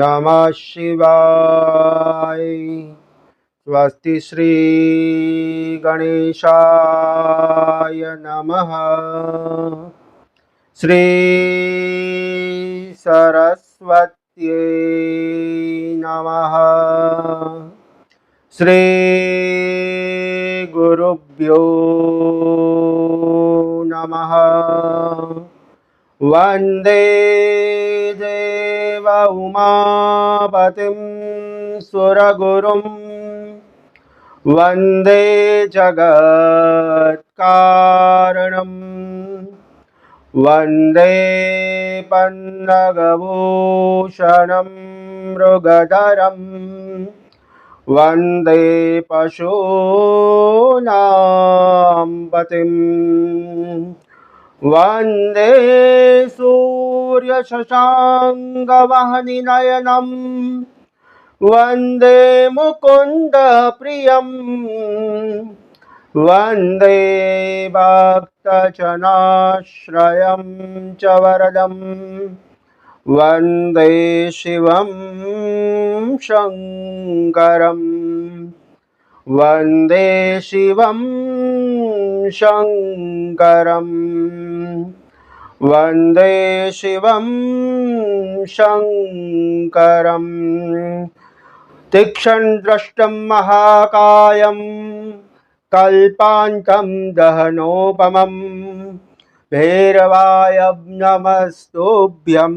नमः शिवाय। स्वस्ति श्री गणेशाय नमः। श्री सरस्वत्यै नमः। श्री गुरुभ्यो नमः। वन्दे देव उमापतिं सुरगुरुं वन्दे जगत्कारणं वन्दे पन्नगभूषणं मृगधरं वन्दे पशूनां पतिं वन्दे सूर्यशशाङ्कवह्निनयनं वन्दे मुकुन्दप्रियं वन्दे भक्तजनाश्रयं च वरदं वन्दे शिवं शङ्करं वन्दे शिवं शङ्करं वन्दे शिवं शङ्करं। तीक्ष्णदृष्टं महाकायं कल्पान्तं दहनोपमं भैरवाय नमस्तुभ्यं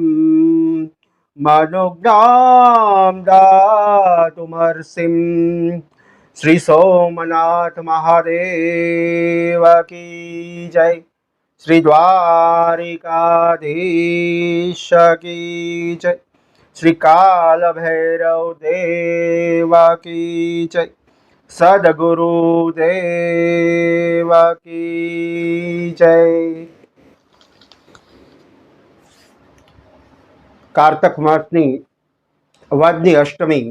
मनुज्ञां दातुमर्षिं। श्री सोमनाथ महादेव की जय। श्री द्वारिकाधीश की जय। श्री काल भैरव देव की जय। सद्गुरु देव की जय। कार्तक मासनी वदनी अष्टमी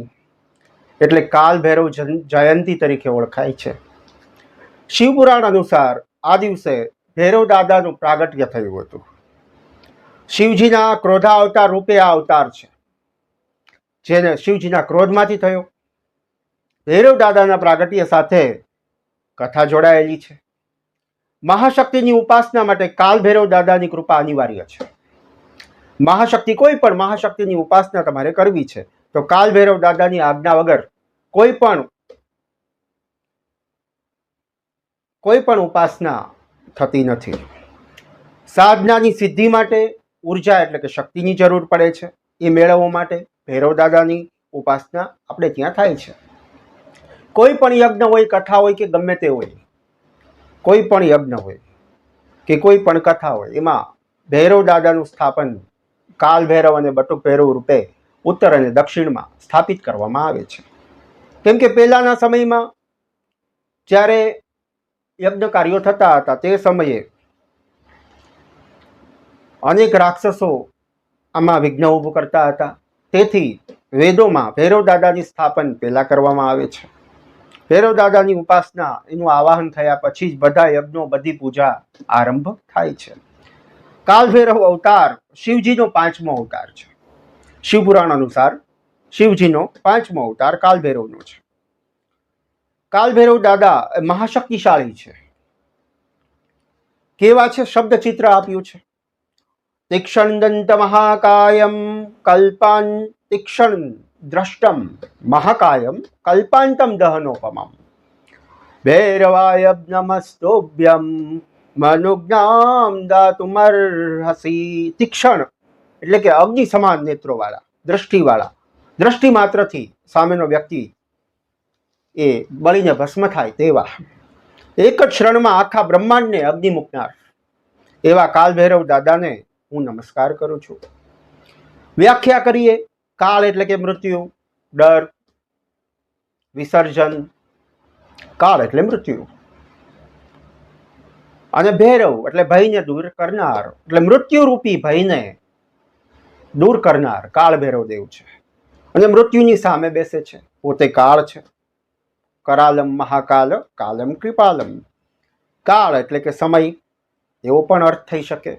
એટલે કાલ ભૈરવ જયંતી તરીકે ઓળખાય છે। શિવપુરાણ અનુસાર આ દિવસે ભૈરવ દાદાનું પ્રાગટ્ય થયું હતું। શિવજીના ક્રોધાવતાર રૂપે આ અવતાર છે, જેને શિવજીના ક્રોધમાંથી થયો। ભૈરવ દાદાના પ્રાગટ્ય સાથે કથા જોડાયેલી છે। મહાશક્તિની ઉપાસના માટે કાલ ભૈરવ દાદાની કૃપા અનિવાર્ય છે। મહાશક્તિ કોઈ પણ મહાશક્તિની ઉપાસના તમારે કરવી છે તો કાલ ભૈરવ દાદાની આજ્ઞા વગર કોઈ પણ ઉપાસના થતી નથી। સાધનાની સિદ્ધિ માટે ઉર્જા એટલે કે શક્તિની જરૂર પડે છે। એ મેળવવા માટે ભૈરવ દાદાની ઉપાસના આપણે ત્યાં થાય છે। કોઈ પણ યજ્ઞ હોય, કથા હોય કે ગમે તે હોય, કોઈ પણ યજ્ઞ હોય કે કોઈ પણ કથા હોય, એમાં ભૈરવ દાદાનું સ્થાપન કાલ ભૈરવ અને બટુક ભૈરવ રૂપે ઉત્તર અને દક્ષિણમાં સ્થાપિત કરવામાં આવે છે। કેમ કે પહેલાના સમયમાં જ્યારે યજ્ઞ કાર્યો થતા હતા તે સમયે અનેક રાક્ષસો આમાં વિઘ્ન ઊભું કરતા હતા। તેથી વેદોમાં ભૈરવ દાદાની સ્થાપન પહેલા કરવામાં આવે છે। ભૈરવ દાદાની ઉપાસના, એનું આવાહન થયા પછી જ બધા યજ્ઞો, બધી પૂજા આરંભ થાય છે। કાલ ભૈરવ અવતાર શિવજીનો 5મો અવતાર છે। શિવપુરાણ અનુસાર શિવજીનો 5મો અવતાર કાલ ભૈરવનો છે। કાલ ભૈરવ દાદા મહાશક્તિશાળી છે। કેવા છે? શબ્દ ચિત્ર આપ્યું છે। તીક્ષ્ણદંત મહાકાયમ કલ્પાન તીક્ષ્ણ દ્રષ્ટમ મહાકાયમ કલ્પાંતમ દહનોપમમ ભૈરવાય નમસ્તોભ્યમ મનુજ્ઞામ દાતુમર્હસી। તીક્ષ્ણ એટલે કે અગ્નિ સમાન નેત્રોવાળા, દ્રષ્ટિવાળા, દ્રષ્ટિ માત્રથી સામેનો વ્યક્તિ એ બળીને ભસ્મ થાય તેવા, એક જ ક્ષણમાં આખા બ્રહ્માંડને અગ્નિ મૂકનાર એવા કાલ ભૈરવ દાદાને હું નમસ્કાર કરું છું। વ્યાખ્યા કરીએ। કાળ એટલે કે મૃત્યુ, ડર, વિસર્જન। કાળ એટલે મૃત્યુ અને ભૈરવ એટલે ભયને દૂર કરનાર, એટલે મૃત્યુરૂપી ભયને દૂર કરનાર કાળ ભૈરવ દેવ છે। અને મૃત્યુની સામે બેસે છે, પોતે કાળ છે। करालम महाकाल कालम कृपालम। काल एटले के समय एवो पण अर्थ थई शके।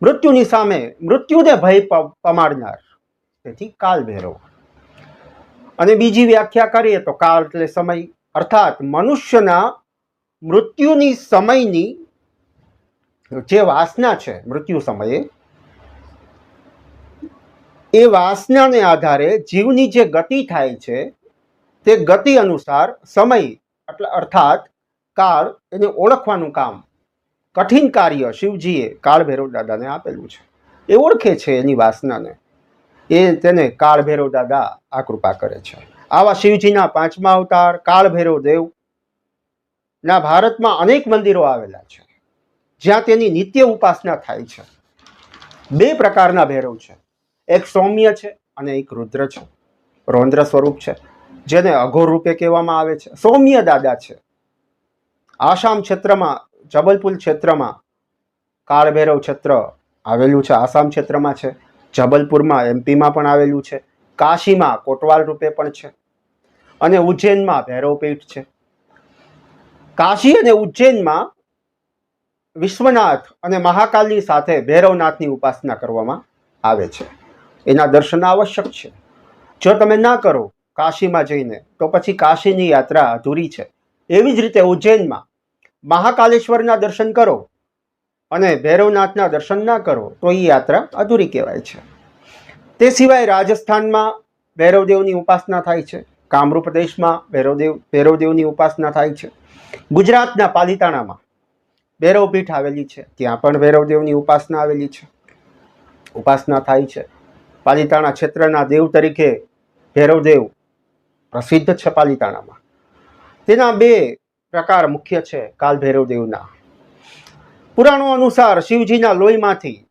मृत्युनी सामे मृत्युने भय पमाडनार તેથી કાલ ભૈરવ. અને બીજી વ્યાખ્યા કરીએ તો કાળ એટલે સમય, અર્થાત મનુષ્યના મૃત્યુની સમયની જે વાસના છે મૃત્યુ સમયે, એ વાસનાને આધારે જીવની જે ગતિ થાય છે તે ગતિ અનુસાર સમય એટલે અર્થાત કાળ એને ઓળખવાનું કામ, કઠિન કાર્ય શિવજીએ કાળ ભૈરવ દાદાને આપેલું છે. એ ઓળખે છે એની વાસનાને, એ તેને કાળ ભૈરવ દાદા આ કૃપા કરે છે. આવા શિવજીના 5મા અવતાર કાળ ભૈરવ દેવ ના ભારતમાં અનેક મંદિરો આવેલા છે જ્યાં તેની નિત્ય ઉપાસના થાય છે. 2 પ્રકારના ભૈરવ છે, એક સૌમ્ય છે અને એક રુદ્ર છે, રૌદ્ર સ્વરૂપ છે, જેને અઘોર રૂપે કહેવામાં આવે છે. સૌમ્ય દાદા છે. આસામ ક્ષેત્રમાં, જબલપુર ક્ષેત્રમાં કાળ ભૈરવ ક્ષેત્ર આવેલું છે. આસામ ક્ષેત્રમાં છે, જબલપુરમાં એમપીમાં પણ આવેલું છે, કાશીમાં કોટવાલ રૂપે પણ છે, અને ઉજ્જૈનમાં ભૈરવપીઠ છે. કાશી અને ઉજ્જૈનમાં વિશ્વનાથ અને મહાકાલની સાથે ભૈરવનાથની ઉપાસના કરવામાં આવે છે. એના દર્શન આવશ્યક છે. જો તમે ના કરો કાશીમાં જઈને તો પછી કાશીની યાત્રા અધૂરી છે. એવી જ રીતે ઉજ્જૈનમાં મહાકાલેશ્વરના દર્શન કરો અને ભૈરવનાથના દર્શન ના કરો તો એ યાત્રા અધૂરી કહેવાય છે. તે સિવાય રાજસ્થાનમાં ભૈરવદેવની ઉપાસના થાય છે, કામરૂપ પ્રદેશમાં ભૈરવદેવની ઉપાસના થાય છે, ગુજરાતના પાલિતાણામાં ભૈરવપીઠ આવેલી છે, ત્યાં પણ ભૈરવદેવની ઉપાસના થાય છે. પાલિતાણા ક્ષેત્રના દેવ તરીકે ભૈરવદેવ પ્રસિદ્ધ છે પાલિતાણામાં. તેના 2 પ્રકાર મુખ્ય છે કાલ ભૈરવદેવના. પુરાણો અનુસાર શિવજીના લોહીમાંથી,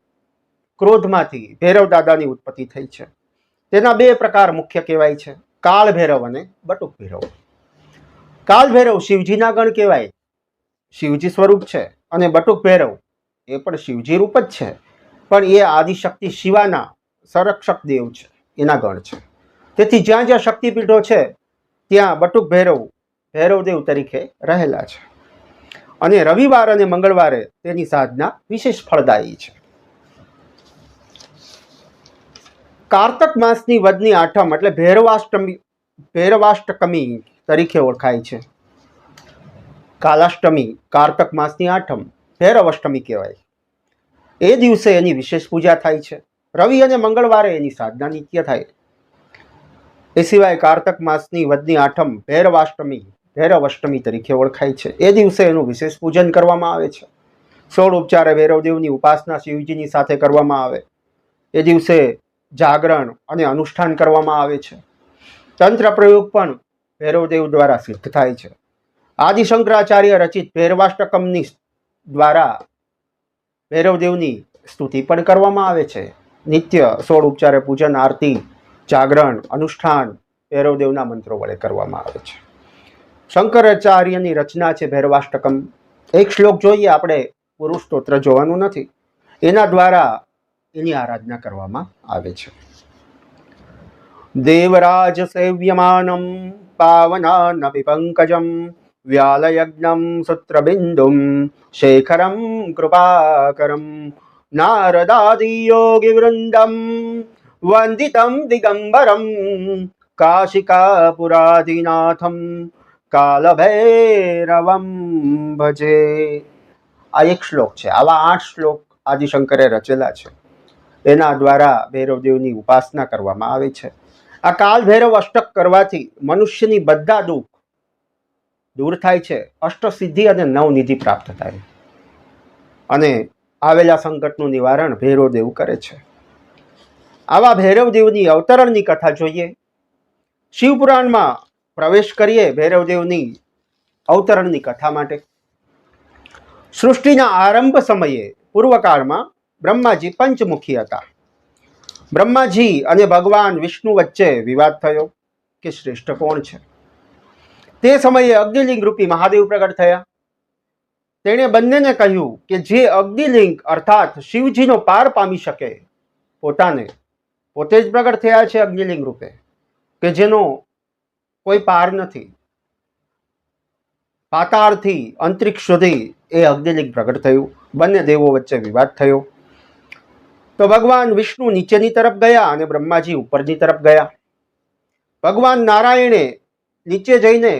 ક્રોધમાંથી ભૈરવ દાદાની ઉત્પત્તિ થઈ છે. તેના 2 પ્રકાર મુખ્ય કહેવાય છે, કાળ ભૈરવ અને બટુક ભૈરવ. કાળ ભૈરવ શિવજીના ગણ કહેવાય, શિવજી સ્વરૂપ છે, અને બટુક ભૈરવ એ પણ શિવજી રૂપ જ છે, પણ એ આદિશક્તિ શિવાના સંરક્ષક દેવ છે, એના ગણ છે. તેથી જ્યાં જ્યાં શક્તિપીઠો છે ત્યાં બટુક ભૈરવ ભૈરવદેવ તરીકે રહેલા છે. અને રવિવાર અને મંગળવારે તેની સાધના વિશેષ ફળદાયી છે. કારતક માસની વદની આઠમ એટલે ભૈરવાષ્ટકમી તરીકે ઓળખાય છે. કાલાષ્ટમી કારતક માસની આઠમ ભૈરવ અષ્ટમી કહેવાય. એ દિવસે એની વિશેષ પૂજા થાય છે. રવિ અને મંગળવારે એની સાધના નિત્ય થાય. એ સિવાય કારતક માસની વદની આઠમ ભૈરવ અષ્ટમી તરીકે ઓળખાય છે. એ દિવસે એનું વિશેષ પૂજન કરવામાં આવે છે. 16 ઉપચારે ભૈરવદેવની ઉપાસના શિવજીની સાથે કરવામાં આવે. એ દિવસે જાગરણ અને અનુષ્ઠાન કરવામાં આવે છે. તંત્ર પ્રયોગ પણ ભૈરવદેવ દ્વારા સિદ્ધ થાય છે. આદિશંકરાચાર્ય રચિત ભૈરવાષ્ટકમની દ્વારા ભૈરવદેવની સ્તુતિ પણ કરવામાં આવે છે. નિત્ય 16 ઉપચારે પૂજન, આરતી, જાગરણ, અનુષ્ઠાન ભૈરવદેવના મંત્રો વડે કરવામાં આવે છે. શંકરાચાર્યની રચના છે ભૈરવાષ્ટકમ. એક શ્લોક જોઈએ આપણે, પુરુષ સ્તોત્ર જોવાનું નથી. એના દ્વારા એની આરાધના કરવામાં આવે છે. દેવરાજ સેવ્યમાનમ પાવનાનપી પંકજમ વ્યાલયજ્ઞમ સૂત્રબિંદુમ શેખરમ કૃપાકરમ નારદાદિ યોગી વૃંદમ વંદિતમ દિગંબરમ કાશિકાપુરાધિનાથમ કાલભૈરવમ ભજે. આ એક શ્લોક છે. આવા 8 શ્લોક આદિશંકરે રચેલા છે. એના દ્વારા ભૈરવદેવની ઉપાસના કરવામાં આવે છે. આ કાલ ભૈરવ અષ્ટક કરવાથી મનુષ્યની બધા દુઃખ દૂર થાય છે, અષ્ટસિદ્ધિ અને નવનિધિ પ્રાપ્ત થાય, અને આવેલા સંકટનું નિવારણ ભૈરવદેવ કરે છે. આવા ભૈરવદેવની અવતરણની કથા જોઈએ. શિવપુરાણમાં પ્રવેશ કરીએ ભૈરવદેવની અવતરણની કથા માટે. સૃષ્ટિના આરંભ સમયે પૂર્વકાળમાં બ્રહ્માજી પંચમુખી હતા. બ્રહ્માજી અને ભગવાન વિષ્ણુ વચ્ચે વિવાદ થયો કે શ્રેષ્ઠ કોણ છે. તે સમયે અગ્નિલિંગ રૂપી મહાદેવ પ્રગટ થયા. તેણે બંનેને કહ્યું કે જે અગ્નિલિંગ અર્થાત શિવજીનો પાર પામી શકે, પોતે જ પ્રગટ થયા છે અગ્નિલિંગ રૂપે, કે જેનો કોઈ પાર નથી. પાતાળથી અંતરિક્ષ સુધી એ અગ્નિલિંગ પ્રગટ થયું. બંને દેવો વચ્ચે વિવાદ થયો. તો ભગવાન વિષ્ણુ નીચેની તરફ ગયા અને બ્રહ્માજી ઉપરની તરફ ગયા. ભગવાન નારાયણે નીચે જઈને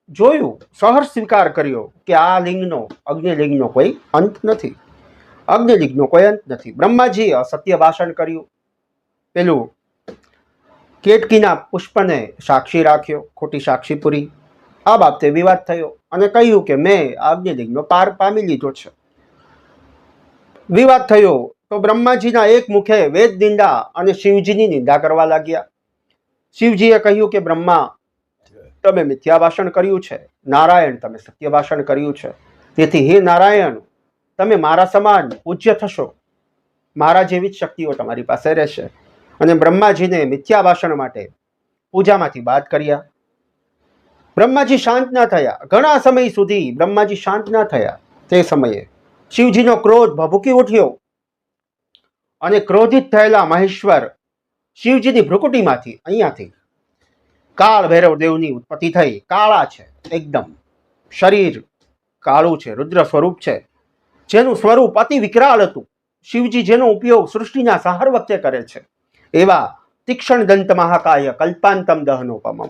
જોયું, સહર્ષ સ્વીકાર કર્યો કે આ લિંગનો, અગ્નિલિંગનો કોઈ અંત નથી. અગ્નિલિંગનો કોઈ અંત નથી. બ્રહ્માજીએ અસત્ય ભાષણ કર્યું. પેલું કેટકીના પુષ્પને સાક્ષી રાખ્યો, ખોટી સાક્ષી પૂરી. આ બાબતે વિવાદ થયો અને કહ્યું કે મેં અગ્નિલિંગનો પાર પામી લીધો છે. વિવાદ થયો તો બ્રહ્માજીના એક મુખે વેદ નિંદા અને શિવજીની નિંદા કરવા લાગ્યા. શિવજીએ કહ્યું કે બ્રહ્મા, તમે મિથ્યા ભાષણ કર્યું છે. નારાયણ, તમે સત્ય ભાષણ કર્યું છે. તેથી હે નારાયણ, તમે મારા સમાન પૂજ્ય થશો. મારા જેવી જ શક્તિઓ તમારી પાસે રહેશે. અને બ્રહ્માજીને મિથ્યા ભાષણ માટે પૂજામાંથી બાદ કર્યા. બ્રહ્માજી શાંત ના થયા. ઘણા સમય સુધી બ્રહ્માજી શાંત ના થયા. તે સમયે શિવજીનો ક્રોધ ભભૂકી ઉઠ્યો અને ક્રોધિત થયેલા મહેશ્વર શિવજીની ભ્રુકુટીમાંથી, અહીંયાથી કાળ ભૈરવ દેવની ઉત્પત્તિ થઈ. કાળા છે એકદમ, શરીર કાળું છે, રુદ્ર સ્વરૂપ છે, જેનું સ્વરૂપ અતિ વિકરાળ હતું. શિવજી જેનો ઉપયોગ સૃષ્ટિના સહાર વખતે કરે છે એવા તીક્ષ્ણ દંત મહાકાય કલ્પાંતમ દહનોપમમ.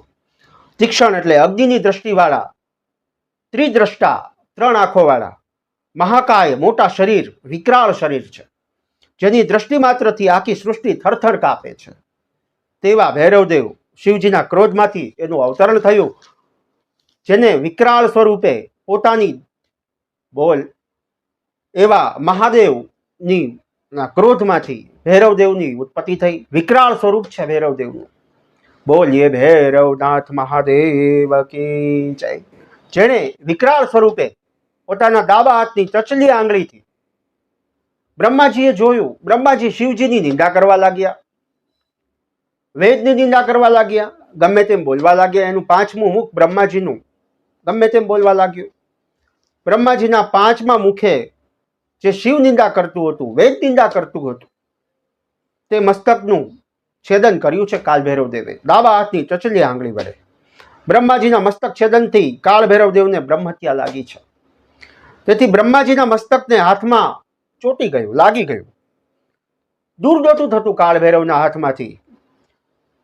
તીક્ષ્ણ એટલે અગ્નિની દ્રષ્ટિવાળા, ત્રિદ્રષ્ટા, 3 આંખોવાળા, મહાકાય મોટા શરીર, વિકરાળ શરીર છે, જેની દ્રષ્ટિ માત્રથી આખી સૃષ્ટિ થરથર કાપે છે. તેવા ભૈરવદેવ શિવજીના ક્રોધમાંથી એનું અવતરણ થયું, જેને વિકરાળ સ્વરૂપે પોતાની બોલ એવા મહાદેવની ક્રોધમાંથી ભૈરવદેવની ઉત્પત્તિ થઈ. વિકરાળ સ્વરૂપ છે ભૈરવદેવનું. બોલીએ ભૈરવનાથ મહાદેવ કી જય. જેણે વિકરાળ સ્વરૂપે પોતાના ડાબા હાથની ટચલી આંગળીથી બ્રહ્માજીએ જોયું. બ્રહ્માજી શિવજીની નિંદા કરવા લાગ્યા, વેદની નિંદા કરવા લાગ્યા, ગમે તેમ બોલવા લાગ્યા. એનું 5મું મુખ બ્રહ્માજીનું ગમે તેમ બોલવા લાગ્યું. બ્રહ્માજીના 5મા મુખે જે શિવ નિંદા કરતું હતું, વેદ નિંદા કરતું હતું, તે મસ્તકનું છેદન કર્યું છે કાળ ભૈરવદેવે ડાબા હાથની ટચલી આંગળી વડે. બ્રહ્માજીના મસ્તક છેદનથી કાળ ભૈરવદેવને બ્રહ્મહત્યા લાગી છે. તેથી બ્રહ્માજીના મસ્તકને હાથમાં ચોટી ગયું, લાગી ગયું. દૂર નહોતું થતું કાળ ભૈરવના હાથમાંથી.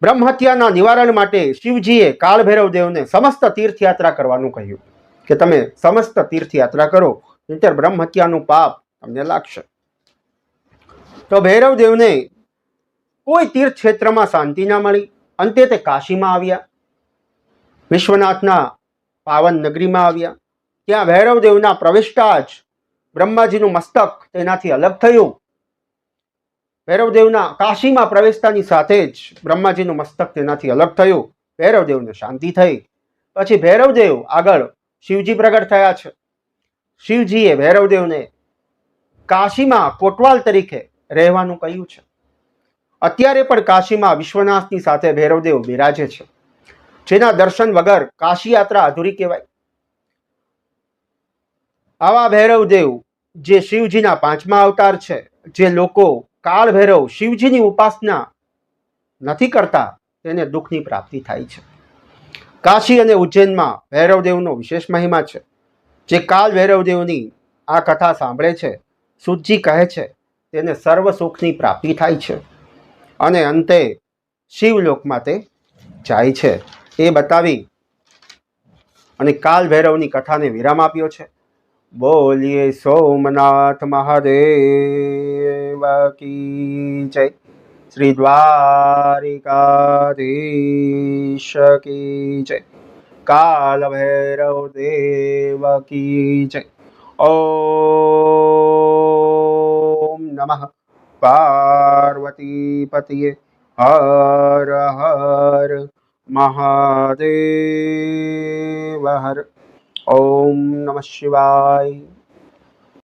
બ્રહ્મહત્યાના નિવારણ માટે શિવજીએ કાળ ભૈરવદેવને સમસ્ત તીર્થયાત્રા કરવાનું કહ્યું કે તમે સમસ્ત તીર્થયાત્રા કરો, નહીંતર બ્રહ્મહત્યાનું પાપ તમને લાગશે. તો ભૈરવદેવને કોઈ તીર્થ ક્ષેત્રમાં શાંતિ ના મળી. અંતે તે કાશીમાં આવ્યા, વિશ્વનાથના પાવન નગરીમાં આવ્યા. ત્યાં ભૈરવદેવના પ્રવેશતા જ બ્રહ્માજીનું મસ્તક તેનાથી અલગ થયું. ભૈરવદેવના કાશીમાં પ્રવેશતાની સાથે જ બ્રહ્માજીનું મસ્તક તેનાથી અલગ થયું. ભૈરવદેવને શાંતિ થઈ. પછી ભૈરવદેવ આગળ શિવજી પ્રગટ થયા છે. શિવજીએ ભૈરવદેવને કાશીમાં કોટવાલ તરીકે રહેવાનું કહ્યું છે. અત્યારે પણ કાશીમાં વિશ્વનાથની સાથે ભૈરવદેવ બિરાજે છે, જેના દર્શન વગર કાશી યાત્રા અધૂરી કહેવાય. આવા ભૈરવદેવ જે શિવજીના 5મા અવતાર છે, જે લોકો કાળ ભૈરવ શિવજીની ઉપાસના નથી કરતા તેને દુઃખની પ્રાપ્તિ થાય છે. કાશી અને ઉજ્જૈનમાં ભૈરવદેવનો વિશેષ મહિમા છે. જે કાળ ભૈરવદેવની આ કથા સાંભળે છે, સુતજી કહે છે, તેને સર્વ સુખની પ્રાપ્તિ થાય છે અને અંતે શિવલોકમાં તે જાય છે. એ બતાવી અને કાલ ભૈરવની કથાને વિરામ આપ્યો છે. બોલીએ સોમનાથ મહાદેવ કી જય. શ્રી દ્વારિકાધીશ કી જય. કાલ ભૈરવ દેવ કી જય. ઓમ નમઃ પાર્વતી પતિએ. હર હર મહાદેવ હર. ઓમ નમઃ શિવાય.